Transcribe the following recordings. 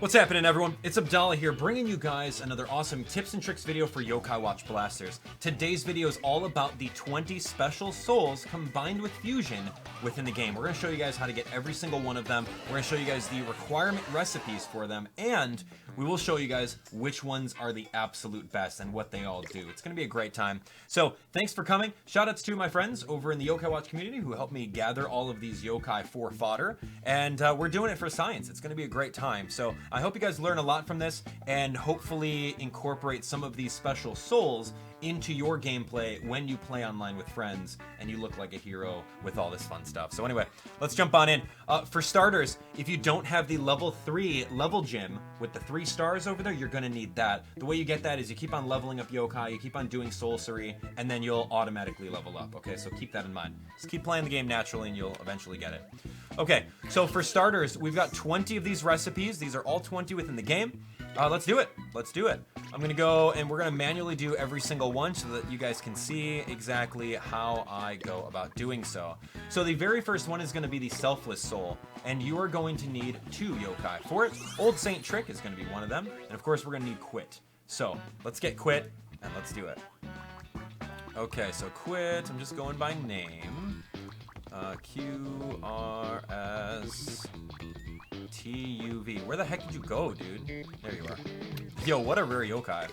What's happening, everyone? It's Abdallah here, bringing you guys another awesome tips and tricks video for Yokai Watch Blasters. Today's video is all about the 20 special souls combined with fusion within the game. We're going to show you guys how to get every single one of them. We're going to show you guys the requirement recipes for them, and we will show you guys which ones are the absolute best and what they all do. It's going to be a great time. So, thanks for coming. Shoutouts to my friends over in the Yokai Watch community who helped me gather all of these yokai for fodder, and we're doing it for science. It's going to be a great time. So, I hope you guys learn a lot from this and hopefully incorporate some of these special souls into your gameplay when you play online with friends and you look like a hero with all this fun stuff. So anyway, let's jump on in. For starters, if you don't have the level 3 level gym with the 3 stars over there, you're gonna need that. The way you get that is you keep on leveling up yokai, you keep on doing Soulcery, and then you'll automatically level up, okay? So keep that in mind. Just keep playing the game naturally and you'll eventually get it. Okay, so for starters, we've got 20 of these recipes. These are all 20 within the game. Let's do it. Let's do it. I'm gonna go and we're gonna manually do every single one so that you guys can see exactly how I go about doing so. So the very first one is gonna be the Selfless Soul, and you are going to need 2 yokai for it. Old Saint Trick is gonna be one of them, and of course we're gonna need Quit. So let's get Quit and let's do it. Okay, so Quit, I'm just going by name. QRSTUV. Where the heck did you go, dude? There you are. Yo, what a rare yokai.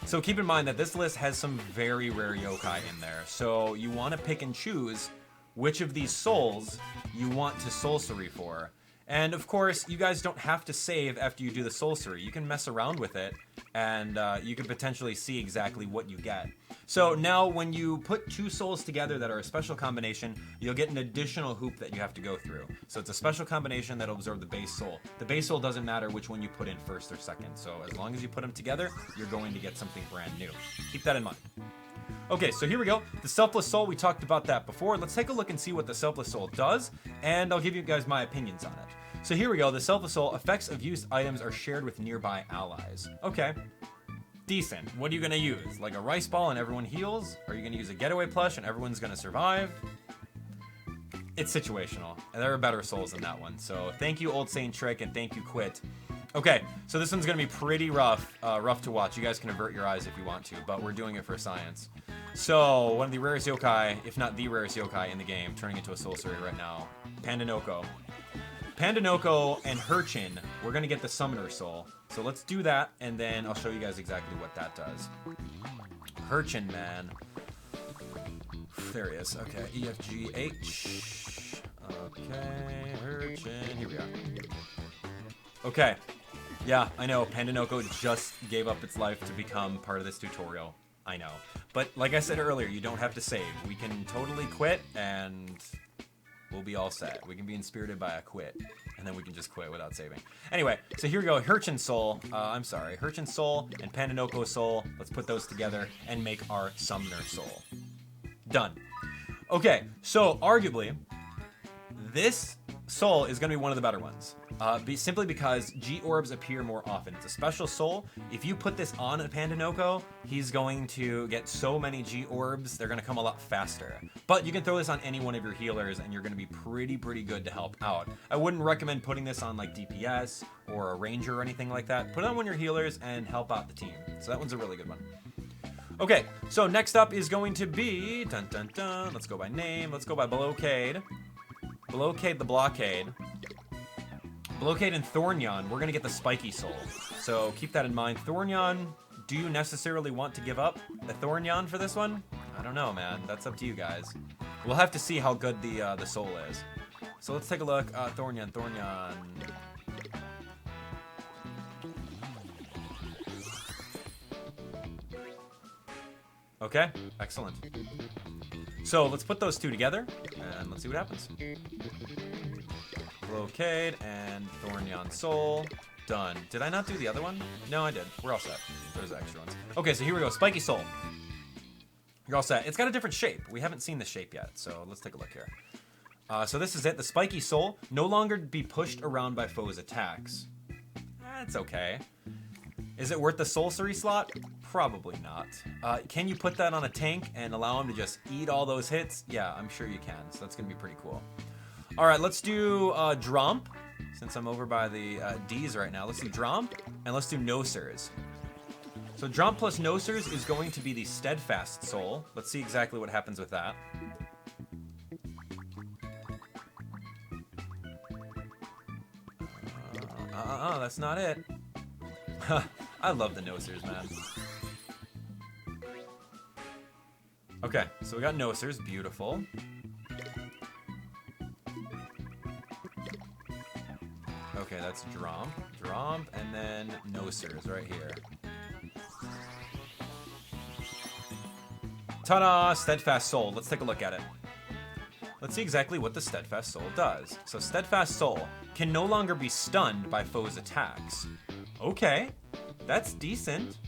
So keep in mind that this list has some very rare yokai in there. So you want to pick and choose which of these souls you want to Soulcery for. And of course, you guys don't have to save after you do the Soulcery. You can mess around with it, and you can potentially see exactly what you get. So now when you put 2 souls together that are a special combination, you'll get an additional hoop that you have to go through. So it's a special combination that'll absorb the base soul. The base soul doesn't matter which one you put in first or second. So as long as you put them together, you're going to get something brand new. Keep that in mind. Okay, so here we go. The Selfless Soul, we talked about that before. Let's take a look and see what the Selfless Soul does, and I'll give you guys my opinions on it. So here we go. The Selfless Soul, effects of used items are shared with nearby allies. Okay. Decent. What are you going to use? Like a rice ball and everyone heals? Are you going to use a getaway plush and everyone's going to survive? It's situational. And there are better souls than that one. So thank you, Old Saint Trick, and thank you, Quit. Okay, so this one's going to be pretty rough to watch. You guys can avert your eyes if you want to, but we're doing it for science. So, one of the rarest yokai, if not the rarest yokai in the game, turning into a Soulcery right now. Pandanoko. Pandanoko and Hurchin, we're going to get the Summoner Soul. So let's do that, and then I'll show you guys exactly what that does. Hurchin, man. There he is. Okay, EFGH. Okay, Hurchin. Here we are. Okay. Yeah, I know. Pandanoko just gave up its life to become part of this tutorial. I know. But like I said earlier, you don't have to save. We can totally quit, and we'll be all set. We can be inspirited by a quit, and then we can just quit without saving. Anyway, so here we go. Hurchin Soul. Hurchin Soul and Pandanoko Soul. Let's put those together and make our Summoner Soul. Done. Okay, so arguably, this soul is going to be one of the better ones. Simply because G-Orbs appear more often. It's a special soul. If you put this on a Pandanoko, he's going to get so many G-Orbs, they're going to come a lot faster. But you can throw this on any one of your healers, and you're going to be pretty good to help out. I wouldn't recommend putting this on like DPS or a Ranger or anything like that. Put it on one of your healers and help out the team. So that one's a really good one. Okay, so next up is going to be... Dun dun dun. Let's go by name. Let's go by Blockade. Blockade the Blockade. Blockade and Thornyon, we're going to get the Spiky Soul. So keep that in mind. Thornyon, do you necessarily want to give up the Thornyon for this one? I don't know, man. That's up to you guys. We'll have to see how good the soul is. So let's take a look. Thornyon. Okay, excellent. So let's put those 2 together, and let's see what happens. Blockade and Thornyon Soul. Done. Did I not do the other one? No, I did. We're all set. There's extra ones. Okay, so here we go. Spiky Soul. You're all set. It's got a different shape. We haven't seen the shape yet, so let's take a look here. So this is it. The Spiky Soul. No longer be pushed around by foes' attacks. That's okay. Is it worth the Soulcery slot? Probably not. Can you put that on a tank and allow him to just eat all those hits? Yeah, I'm sure you can. So that's going to be pretty cool. All right, let's do Dromp. since I'm over by the D's right now. Let's do Dromp, and let's do Nosers. So Dromp plus Nosers is going to be the Steadfast Soul. Let's see exactly what happens with that. That's not it. I love the Nosers, man. Okay, so we got Nosers, beautiful. Okay, that's Dromp, and then Nosers right here. Ta-da! Steadfast Soul. Let's take a look at it. Let's see exactly what the Steadfast Soul does. So Steadfast Soul can no longer be stunned by foes' attacks. Okay, that's decent.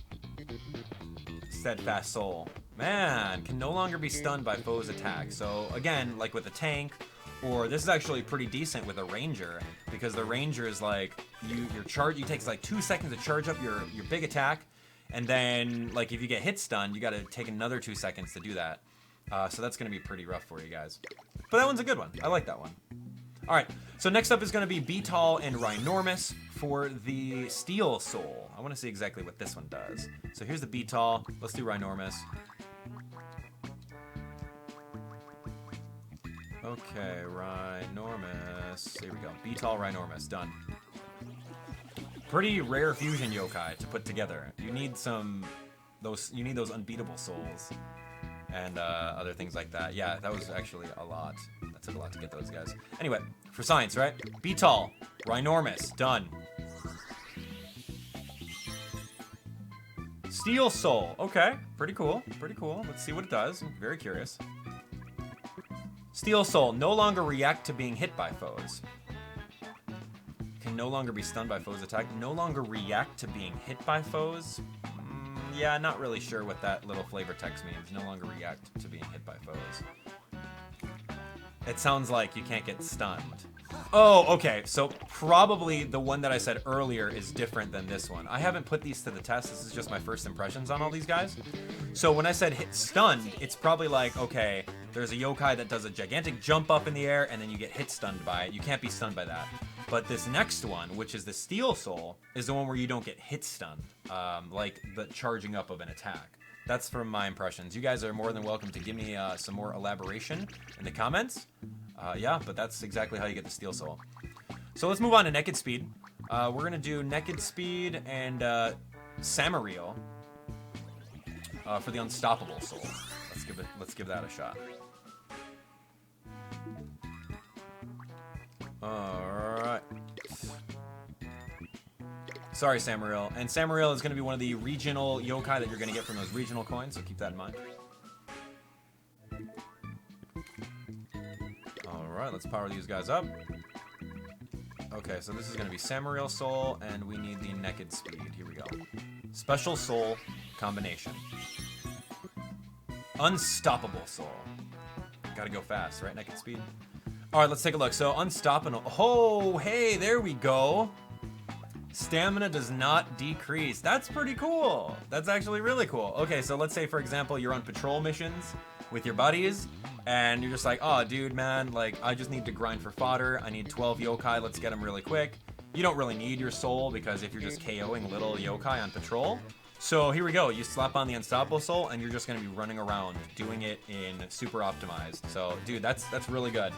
Steadfast Soul. Man, can no longer be stunned by foes' attacks. So again, like with a tank, or this is actually pretty decent with a ranger, because the ranger is like, you takes like 2 seconds to charge up your big attack, and then like if you get hit stunned, you gotta take another 2 seconds to do that. So that's gonna be pretty rough for you guys. But that one's a good one. I like that one. All right, so next up is gonna be Beatall and Rhinormus for the Steel Soul. I wanna see exactly what this one does. So here's the Beatall. Let's do Rhinormus. Okay, Rhinormus. Here we go. Beatall, Rhinormus. Done. Pretty rare fusion yokai to put together. You need you need those unbeatable souls and other things like that. Yeah, that was actually a lot. That took a lot to get those guys. Anyway, for science, right? Beatall, Rhinormus. Done. Steel Soul. Okay, pretty cool. Pretty cool. Let's see what it does. I'm very curious. Steel Soul, no longer react to being hit by foes. Can no longer be stunned by foes' attack. No longer react to being hit by foes. Yeah, not really sure what that little flavor text means. No longer react to being hit by foes. It sounds like you can't get stunned. Oh, okay. So probably the one that I said earlier is different than this one. I haven't put these to the test. This is just my first impressions on all these guys. So when I said hit stunned, it's probably like, okay, there's a yokai that does a gigantic jump up in the air and then you get hit stunned by it. You can't be stunned by that. But this next one, which is the Steel Soul, is the one where you don't get hit stunned, like the charging up of an attack. That's from my impressions. You guys are more than welcome to give me some more elaboration in the comments. Yeah, but that's exactly how you get the Steel Soul. So let's move on to Naked Speed. We're going to do Naked Speed and Samariel for the Unstoppable Soul. Let's give that a shot. Alright. Sorry, Samariel. And Samariel is going to be one of the regional yokai that you're going to get from those regional coins, so keep that in mind. Alright, let's power these guys up. Okay, so this is going to be Samariel Soul, and we need the Naked Speed. Here we go. Special Soul combination. Unstoppable Soul. Gotta go fast, right? Naked Speed. Alright, let's take a look. So, Unstoppable. Oh, hey, there we go. Stamina does not decrease. That's pretty cool. That's actually really cool. Okay, so let's say, for example, you're on patrol missions with your buddies, and you're just like, oh, dude, man, like, I just need to grind for fodder. I need 12 yokai. Let's get them really quick. You don't really need your soul, because if you're just KOing little yokai on patrol. So here we go. You slap on the Unstoppable Soul, and you're just going to be running around doing it in super optimized. So, dude, that's really good.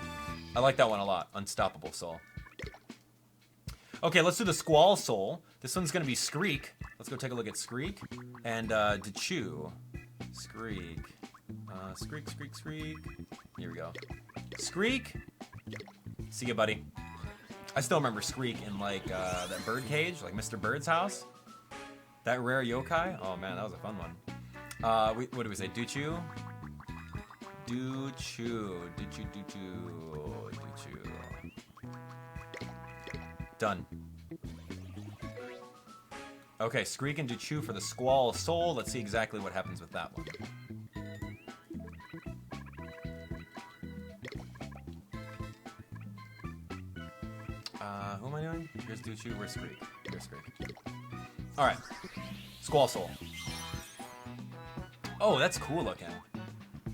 I like that one a lot. Unstoppable Soul. Okay, let's do the Squall Soul. This one's going to be Skreek. Let's go take a look at Skreek. And Dechu. Skreek. Skreek. Here we go. Skreek. See ya, buddy. I still remember Skreek in, like, that bird cage, like Mr. Bird's house. That rare yokai. Oh, man, that was a fun one. What do we say? Duchu? Duchu. Done. Okay, Skreek and Duchu for the Squall Soul. Let's see exactly what happens with that one. Who am I doing? Here's Duchu, where's Skreek? Here's Skreek. Alright. Squall Soul. Oh, that's cool looking.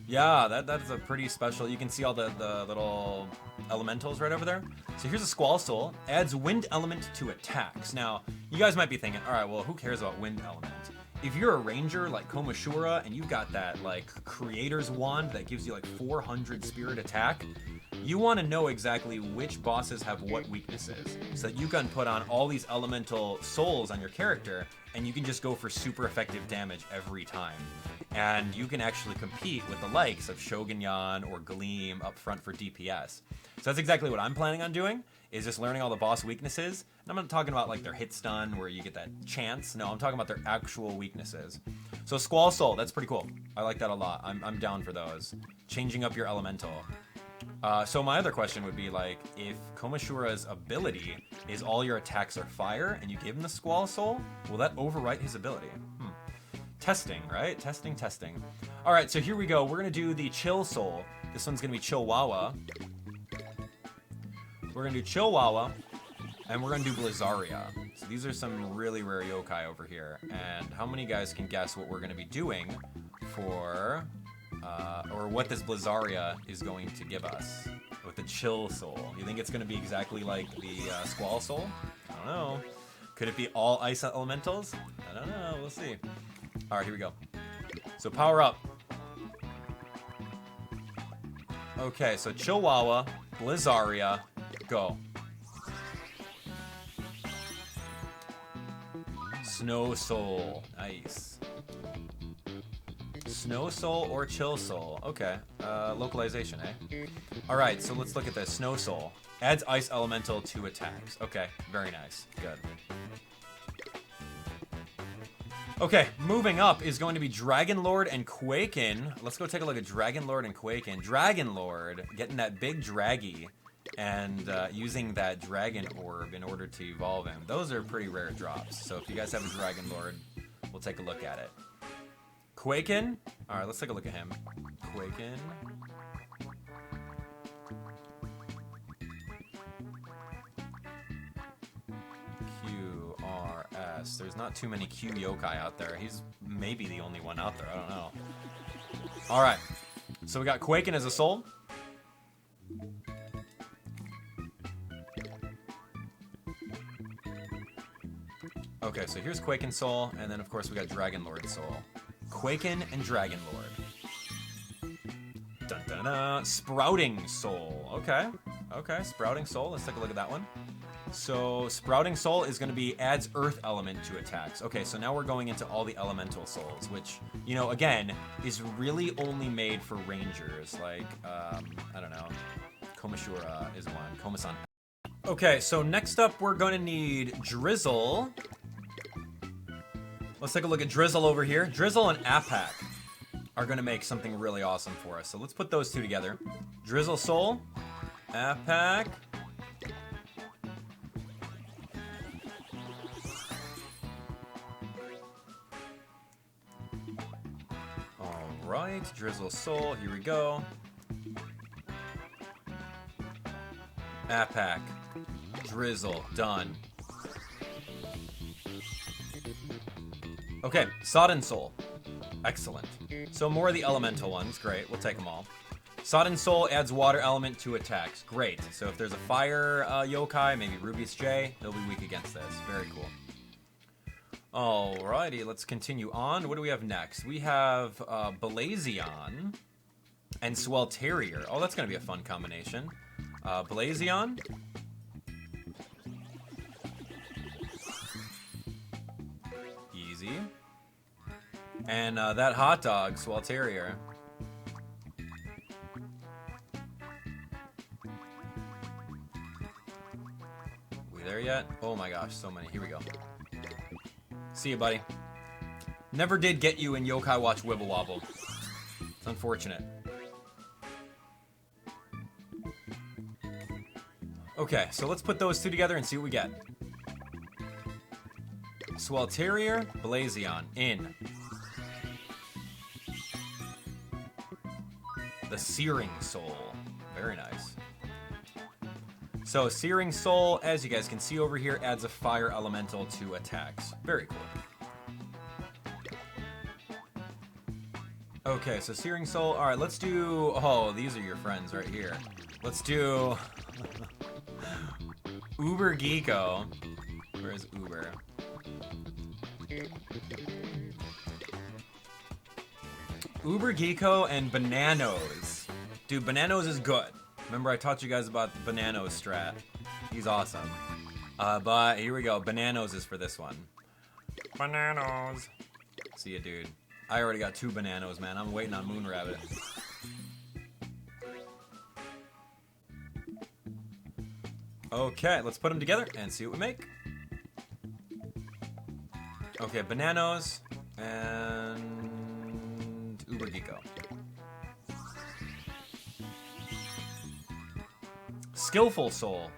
Yeah, that's a pretty special. You can see all the little elementals right over there. So here's a Squall Soul, adds wind element to attacks. Now, you guys might be thinking, all right, well, who cares about wind element? If you're a ranger like Komashura and you've got that like creator's wand that gives you like 400 spirit attack, you want to know exactly which bosses have what weaknesses so that you can put on all these elemental souls on your character and you can just go for super effective damage every time. And you can actually compete with the likes of Shogunyan or Gleam up front for DPS. So that's exactly what I'm planning on doing, is just learning all the boss weaknesses. And I'm not talking about like their hit stun where you get that chance. No, I'm talking about their actual weaknesses. So Squall Soul, that's pretty cool. I like that a lot. I'm down for those. Changing up your elemental. So my other question would be like, if Komashura's ability is all your attacks are fire and you give him the Squall Soul, will that overwrite his ability? Testing, right? Testing. All right, so here we go. We're going to do the Chill Soul. This one's going to be Chillwawa. We're going to do Chillwawa, and we're going to do Blizzaria. So these are some really rare yokai over here. And how many guys can guess what we're going to be doing for, or what this Blizzaria is going to give us with the Chill Soul? You think it's going to be exactly like the Squall Soul? I don't know. Could it be all ice elementals? I don't know. We'll see. All right, here we go. So power up. Okay, so Chillwawa, Blizzaria, go. Snow Soul, nice. Snow Soul or Chill Soul? Okay, localization, eh? All right, so let's look at this. Snow Soul adds ice elemental to attacks. Okay, very nice, good. Okay, moving up is going to be Dragon Lord and Quaken. Let's go take a look at Dragon Lord and Quaken. Dragon Lord getting that big draggy and using that dragon orb in order to evolve him. Those are pretty rare drops. So if you guys have a Dragon Lord, we'll take a look at it. Quaken. All right, let's take a look at him. Quaken. There's not too many Q yokai out there. He's maybe the only one out there. I don't know. All right. So we got Quaken as a soul. Okay, so here's Quaken Soul, and then of course we got Dragon Lord Soul. Quaken and Dragon Lord. Dun dun dun. Spouting Soul. Okay. Okay, Spouting Soul. Let's take a look at that one. So Spouting Soul is going to be adds earth element to attacks. Okay, so now we're going into all the elemental souls, which, you know, again, is really only made for rangers. Like, I don't know, Komashura is one, Komasan. Okay, so next up we're going to need Drizzle. Let's take a look at Drizzle over here. Drizzle and Apak are going to make something really awesome for us. So let's put those two together. Drizzle Soul, Apak. Right, Drizzle Soul, here we go. Apak, Drizzle, done. Okay, Sodden Soul, excellent. So more of the elemental ones, great, we'll take them all. Sodden Soul adds water element to attacks, great. So if there's a fire yokai, maybe Rubius J, he'll be weak against this, very cool. Alrighty, let's continue on. What do we have next? We have Blazion and Swelterior. Oh, that's going to be a fun combination. Blazion. Easy. And that hot dog, Swelterior. We there yet? Oh my gosh, so many. Here we go. See you, buddy. Never did get you in Yokai Watch Wibble Wobble. It's unfortunate. Okay, so let's put those two together and see what we get. Swelterior, Blazion, in. The Searing Soul. Very nice. So, Searing Soul, as you guys can see over here, adds a fire elemental to attacks. Very cool. Okay, so Searing Soul. All right, let's do... Oh, these are your friends right here. Let's do... Uber Geeko. Where's Uber? Uber Geeko and Bananos. Dude, Bananos is good. Remember I taught you guys about the Bananos strat. He's awesome. But here we go. Bananos is for this one. Bananos. See ya, dude. I already got 2 Bananos, man. I'm waiting on Moon Rabbit. Okay, let's put them together and see what we make. Okay, Bananos and Uber Geeko. Skillful Soul.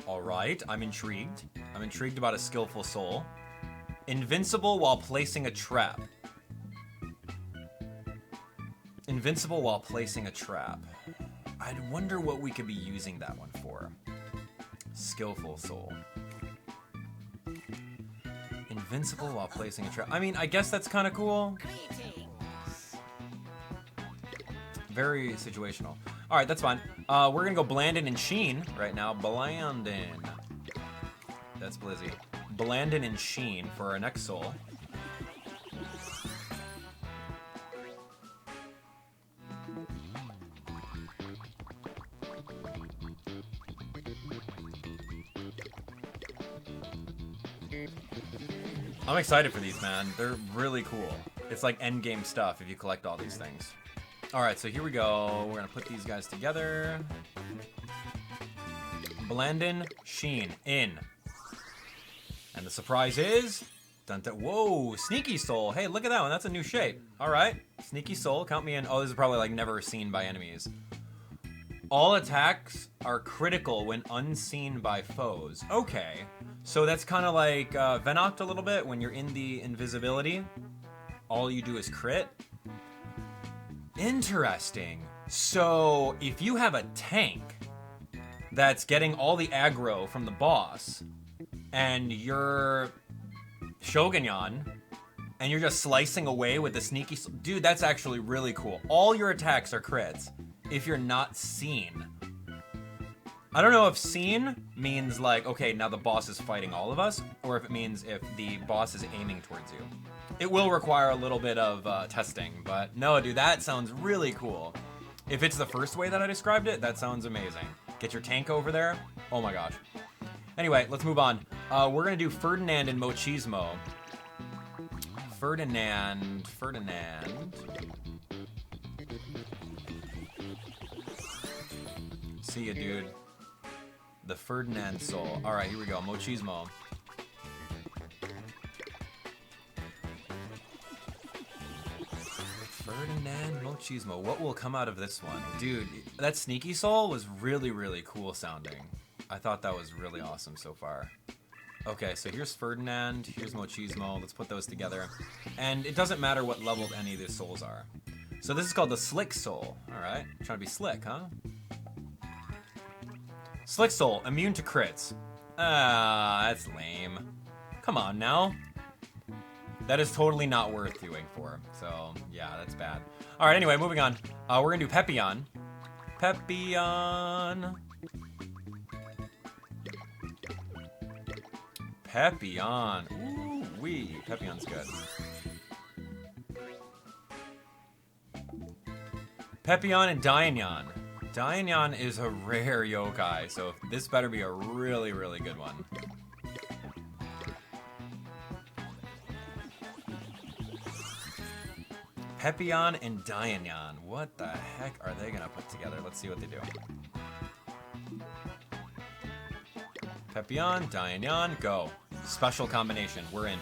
Alright, I'm intrigued. I'm intrigued about a Skillful Soul. Invincible while placing a trap. Invincible while placing a trap. I'd wonder what we could be using that one for. Skillful Soul. Invincible while placing a trap. I mean, I guess that's kind of cool. Very situational. All right, that's fine. We're gonna go Blandin and Sheen right now. Blandin. That's Blizzy. Blandin and Sheen for our next soul. I'm excited for these, man. They're really cool. It's like endgame stuff if you collect all these things. Alright, so here we go. We're gonna put these guys together. Blandin, Sheen, in. And the surprise is... Dun, dun, whoa, Sneaky Soul. Hey, look at that one. That's a new shape. Alright, Sneaky Soul, count me in. Oh, this is probably like never seen by enemies. All attacks are critical when unseen by foes. Okay, so that's kind of like Venoct a little bit. When you're in the invisibility, all you do is crit. Interesting. So if you have a tank that's getting all the aggro from the boss, and you're Shogunyan, and you're just slicing away with the Sneaky... Dude, that's actually really cool. All your attacks are crits if you're not seen. I don't know if seen means like, okay, now the boss is fighting all of us, or if it means if the boss is aiming towards you. It will require a little bit of testing, but no, dude, that sounds really cool. If it's the first way that I described it, that sounds amazing. Get your tank over there. Oh my gosh. Anyway, let's move on. We're gonna do Ferdinand and Mochismo. Ferdinand. See ya, dude. The Ferdinand Soul. Alright, here we go. Mochismo. Ferdinand Mochismo. What will come out of this one? Dude, that Sneaky Soul was really, really cool sounding. I thought that was really awesome so far. Okay, so here's Ferdinand, here's Mochismo. Let's put those together. And it doesn't matter what level any of these souls are. So this is called the Slick Soul. Alright, trying to be slick, huh? Slick Soul, immune to crits. Ah, that's lame. Come on now. That is totally not worth doing for. So, yeah, that's bad. Alright, anyway, moving on. We're gonna do Pepion. Pepion. Ooh-wee. Pepion's good. Pepion and Dainyan. Dainyan is a rare yokai, so this better be a really, really good one. Pepion and Dainyan. What the heck are they gonna put together? Let's see what they do. Pepion, Dainyan, go. Special combination. We're in.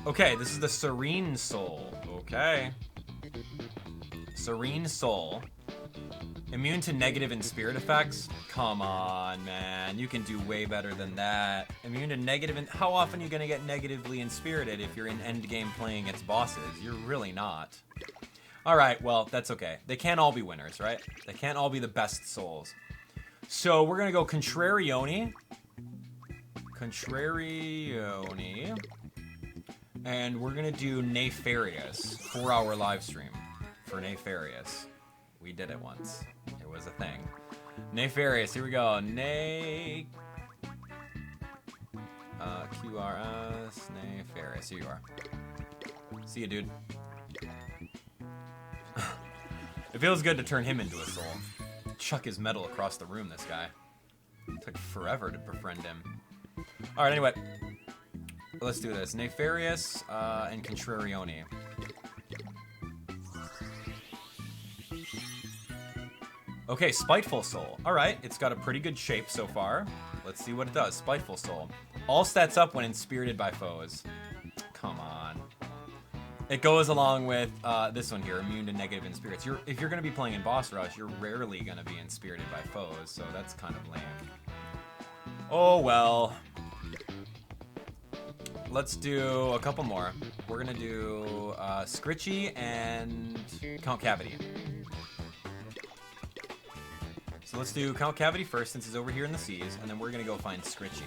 Okay, this is the Serene Soul. Okay. Serene Soul. Immune to negative and spirit effects? Come on, man. You can do way better than that. Immune to negative and... How often are you going to get negatively inspirited if you're in endgame playing against bosses? You're really not. Alright, well, that's okay. They can't all be winners, right? They can't all be the best souls. So we're going to go Contrarioni. Contrarioni. And we're gonna do Nefarious, 4-hour live stream for Nefarious. We did it once. It was a thing. Nefarious, here we go. QRS, Nefarious, here you are. See you, dude. It feels good to turn him into a soul. Chuck his metal across the room, this guy. It took forever to befriend him. Alright, anyway. Let's do this. Nefarious and Contrarioni. Okay, Spiteful Soul. Alright, it's got a pretty good shape so far. Let's see what it does. Spiteful Soul. All stats up when inspirited by foes. Come on. It goes along with this one here, immune to negative inspirits. If you're going to be playing in Boss Rush, you're rarely going to be inspirited by foes, so that's kind of lame. Oh, well. Let's do a couple more. We're going to do Scritchy and Count Cavity. So let's do Count Cavity first, since he's over here in the seas, and then we're going to go find Scritchy.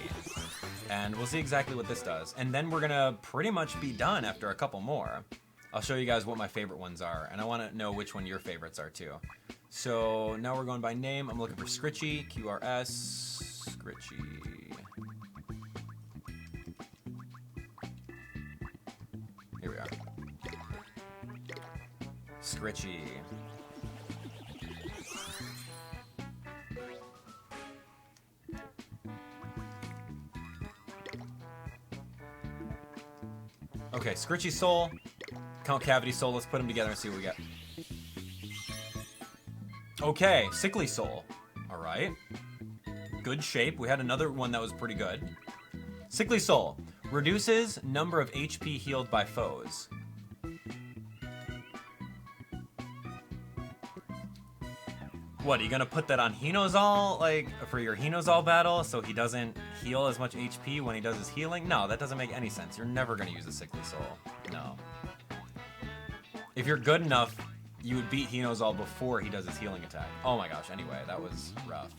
And we'll see exactly what this does. And then we're going to pretty much be done after a couple more. I'll show you guys what my favorite ones are, and I want to know which one your favorites are too. So now we're going by name. I'm looking for Scritchy, QRS, Scritchy. Here we are. Scritchy. Okay, Scritchy Soul, Count Cavity Soul. Let's put them together and see what we get. Okay, Sickly Soul. All right. Good shape. We had another one that was pretty good. Sickly Soul. Reduces number of HP healed by foes. What, are you gonna put that on Hinozal, like, for your Hinozal battle, so he doesn't heal as much HP when he does his healing? No, that doesn't make any sense. You're never gonna use a Sickly Soul. No. If you're good enough, you would beat Hinozal before he does his healing attack. Oh my gosh, anyway, that was rough.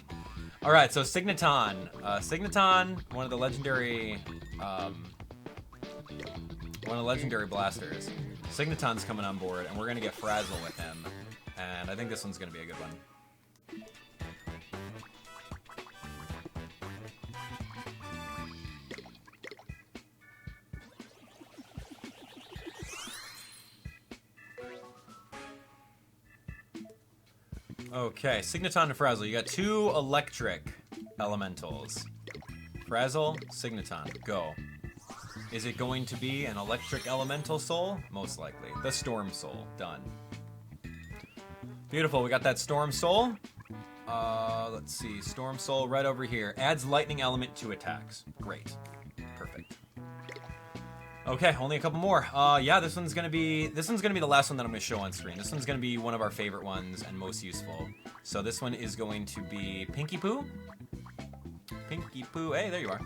Alright, so Signaton. Signaton, one of the legendary blasters. Signaton's coming on board, and we're gonna get Frazzle with him. And I think this one's gonna be a good one. Okay, Signaton and Frazzle. You got two electric elementals. Frazzle, Signaton, go. Is it going to be an electric elemental soul? Most likely. The Storm Soul, done. Beautiful, we got that Storm Soul. Let's see, Storm Soul right over here. Adds lightning element to attacks. Great. Perfect. Okay, only a couple more. Yeah, this one's gonna be the last one that I'm gonna show on screen. This one's gonna be one of our favorite ones and most useful. So this one is going to be Pinky Poo. Pinky Poo, hey, there you are.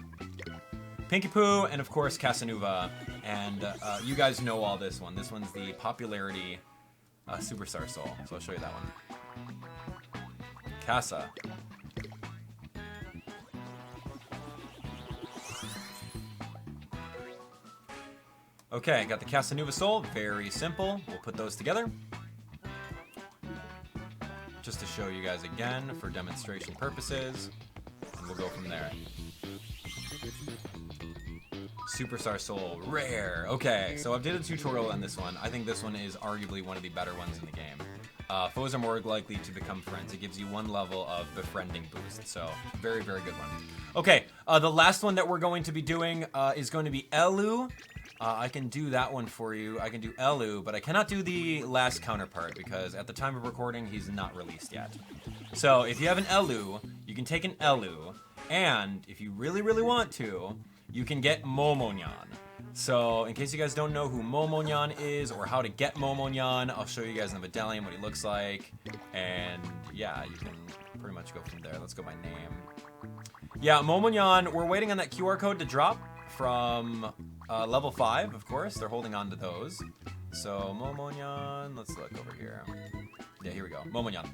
Pinky Poo, and of course Casanova. And you guys know all this one. This one's the popularity Superstar Soul. So I'll show you that one. Casa. Okay, got the Casanova Soul. Very simple. We'll put those together. Just to show you guys again for demonstration purposes. And we'll go from there. Superstar Soul. Rare. Okay, so I've did a tutorial on this one. I think this one is arguably one of the better ones in the game. Foes are more likely to become friends. It gives you one level of befriending boost. So, very, very good one. Okay, the last one that we're going to be doing is going to be Elu. I can do that one for you. I can do Elu, but I cannot do the last counterpart because at the time of recording, he's not released yet. So if you have an Elu, you can take an Elu, and if you really, really want to, you can get Momonyan. So in case you guys don't know who Momonyan is or how to get Momonyan, I'll show you guys in the medallion what he looks like. And yeah, you can pretty much go from there. Let's go by name. Yeah, Momonyan, we're waiting on that QR code to drop from level 5, of course. They're holding on to those. So, Momonyan, let's look over here. Yeah, here we go. Momonyan.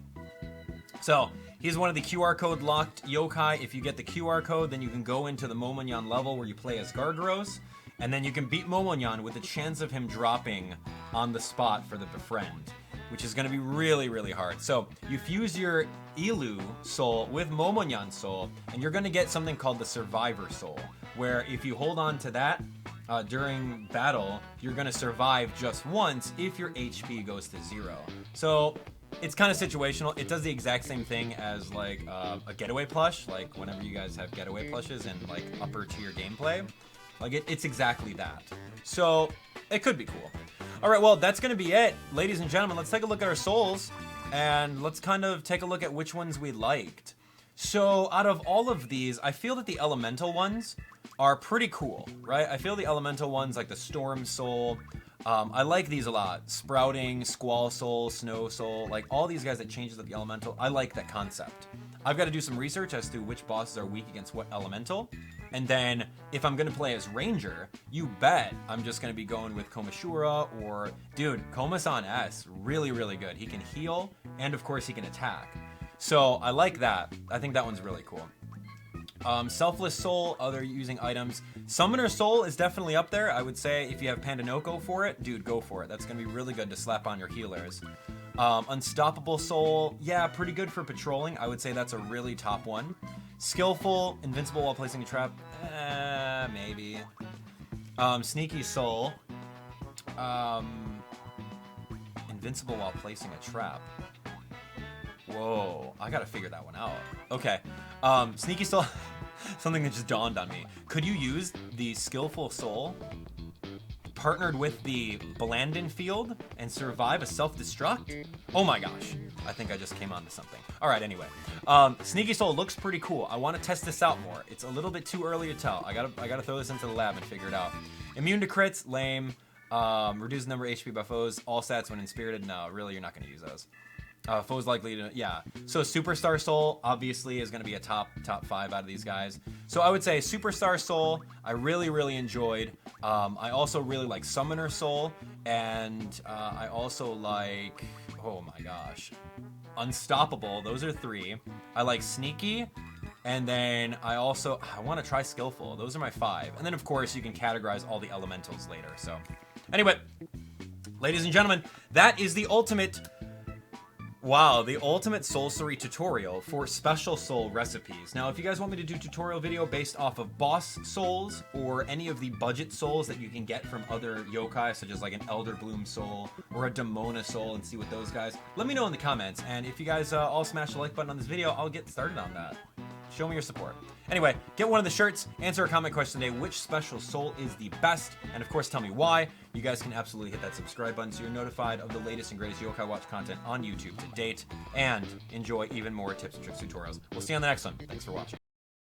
So, he's one of the QR code locked yokai. If you get the QR code, then you can go into the Momonyan level where you play as Gargaros. And then you can beat Momonyan with a chance of him dropping on the spot for the befriend, which is going to be really, really hard. So you fuse your Ilu Soul with Momonyan Soul, and you're going to get something called the Survivor Soul, where if you hold on to that during battle, you're going to survive just once if your HP goes to 0. So it's kind of situational. It does the exact same thing as like a getaway plush, like whenever you guys have getaway plushes in like upper tier gameplay. Like it's exactly that. So it could be cool. All right, well, that's going to be it. Ladies and gentlemen, let's take a look at our souls and let's kind of take a look at which ones we liked. So out of all of these, I feel that the elemental ones are pretty cool, right? I feel the elemental ones like the Storm Soul. I like these a lot. Spouting, Squall Soul, Snow Soul, like all these guys that changes up the elemental. I like that concept. I've got to do some research as to which bosses are weak against what elemental. And then if I'm going to play as Ranger, you bet I'm just going to be going with Komashura or, dude, Komasan S, really, really good. He can heal and of course he can attack. So I like that. I think that one's really cool. Selfless Soul, other using items. Summoner Soul is definitely up there. I would say if you have Pandanoko for it, dude, go for it. That's going to be really good to slap on your healers. Unstoppable Soul, yeah, pretty good for patrolling. I would say that's a really top one. Skillful, invincible while placing a trap, maybe. Sneaky Soul, invincible while placing a trap. Whoa, I gotta figure that one out. Okay, Sneaky Soul, something that just dawned on me. Could you use the Skillful Soul partnered with the Blandin field and survive a self-destruct? Oh my gosh, I think I just came onto something. All right, anyway, Sneaky Soul looks pretty cool. I want to test this out more. It's a little bit too early to tell. I gotta throw this into the lab and figure it out. Immune to crits, lame. Reduce the number of HP by foes. All stats when inspirited. No, really, you're not gonna use those. Foes likely to, yeah. So Superstar Soul obviously is going to be a top 5 out of these guys. So I would say Superstar Soul, I really, really enjoyed. I also really like Summoner Soul, and I also like, oh my gosh, Unstoppable. Those are 3. I like Sneaky, and then I want to try Skillful. Those are my 5. And then of course you can categorize all the elementals later. So anyway, ladies and gentlemen, that is the ultimate. Wow, the ultimate Soulcery tutorial for special soul recipes. Now, if you guys want me to do a tutorial video based off of boss souls or any of the budget souls that you can get from other yokai, such as like an Elder Bloom soul or a Demona soul, and see what those guys, let me know in the comments. And if you guys all smash the like button on this video, I'll get started on that. Show me your support. Anyway, get one of the shirts, answer a comment question today, which special soul is the best, and of course tell me why. You guys can absolutely hit that subscribe button so you're notified of the latest and greatest Yokai Watch content on YouTube to date, and enjoy even more tips and tricks tutorials. We'll see you on the next one. Thanks for watching.